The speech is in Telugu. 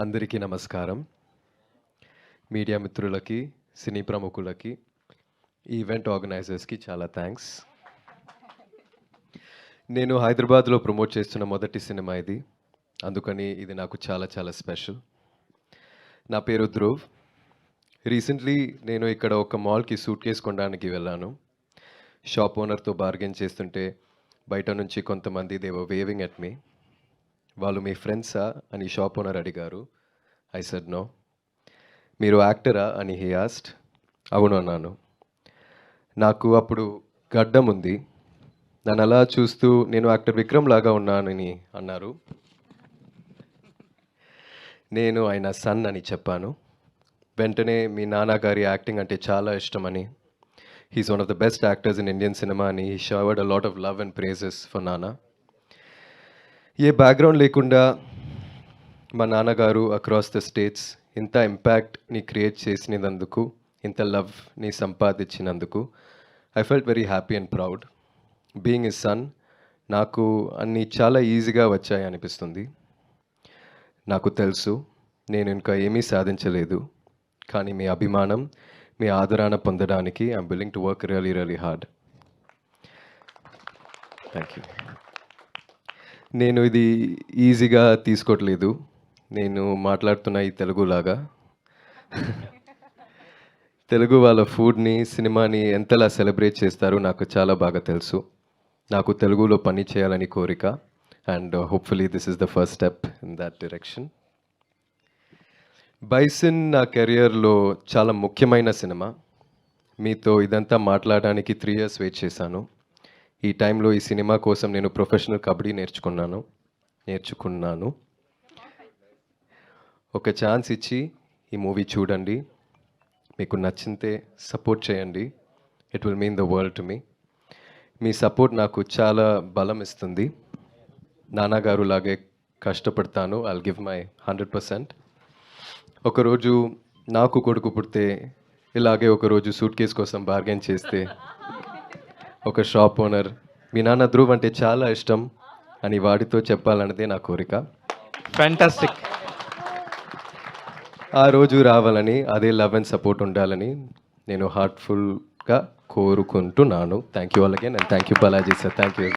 అందరికీ నమస్కారం. మీడియా మిత్రులకి, సినీ ప్రముఖులకి, ఈవెంట్ ఆర్గనైజర్స్‌కి చాలా థ్యాంక్స్. నేను హైదరాబాద్‌లో ప్రమోట్ చేస్తున్న మొదటి సినిమా ఇది. అందుకని ఇది నాకు చాలా చాలా స్పెషల్. నా పేరు ధ్రువ్. రీసెంట్లీ నేను ఇక్కడ ఒక మాల్‌కి సూట్ కేస్ కొనడానికి వెళ్ళాను. షాప్ ఓనర్‌తో బార్గెయిన్ చేస్తుంటే బయట నుంచి కొంతమంది they were waving at me. వాళ్ళు మీ ఫ్రెండ్సా అని షాప్ ఓనర్ అడిగారు. I said no. మీరు యాక్టరా అని హీ ఆస్క్డ్. అవును అన్నాను. నాకు అప్పుడు గడ్డం ఉంది. నన్ను అలా చూస్తూ నేను యాక్టర్ విక్రమ్ లాగా ఉన్నానని అన్నారు. నేను ఆయన సన్ అని చెప్పాను. వెంటనే మీ నాన్నగారి యాక్టింగ్ అంటే చాలా ఇష్టమని, he's one of the best actors in Indian cinema అని he showered a lot of love and praises for nanna. A background లేకుండా మా నాన్నగారు అక్రాస్ ద స్టేట్స్ ఇంత ఇంపాక్ట్ని క్రియేట్ చేసినందుకు, ఇంత లవ్ని సంపాదించినందుకు I felt very happy and proud. Being a son నాకు అన్నీ చాలా ఈజీగా వచ్చాయి అనిపిస్తుంది. నాకు తెలుసు నేను ఇంకా ఏమీ సాధించలేదు, కానీ మీ అభిమానం, మీ ఆదరణ పొందడానికి I'm willing to work really really hard. Thank you. నేను ఇది ఈజీగా తీసుకోవట్లేదు. నేను మాట్లాడుతున్న ఈ తెలుగులాగా. తెలుగు వాళ్ళ ఫుడ్ని, సినిమాని ఎంతలా సెలబ్రేట్ చేస్తారో నాకు చాలా బాగా తెలుసు. నాకు తెలుగులో పని చేయాలని కోరిక and hopefully this is the first step in that direction. Bison నా కెరియర్లో చాలా ముఖ్యమైన సినిమా. మీతో ఇదంతా మాట్లాడడానికి 3 years వెయిట్ చేశాను. ఈ టైంలో ఈ సినిమా కోసం నేను ప్రొఫెషనల్ కబడ్డీ నేర్చుకున్నాను. ఒక ఛాన్స్ ఇచ్చి ఈ మూవీ చూడండి. మీకు నచ్చితే సపోర్ట్ చేయండి. It will mean the world to me. Me support నాకు చాలా బలం ఇస్తుంది. నాన్నగారు లాగే కష్టపడతాను. I'll give my 100%. ఒకరోజు నాకు కొడుకు పుడితే ఇలాగే ఒకరోజు సూట్ కేస్ కోసం బార్గెన్ చేస్తే ఒక షాప్ ఓనర్ మీ నాన్న ధ్రువ్ అంటే చాలా ఇష్టం అని వాడితో చెప్పాలన్నదే నా కోరిక. ఫ్యాంటాస్టిక్. ఆ రోజు రావాలని, అదే లవ్ అండ్ సపోర్ట్ ఉండాలని నేను హార్ట్ఫుల్గా కోరుకుంటున్నాను. Thank you all again and thank you Balaji sir. Thank you.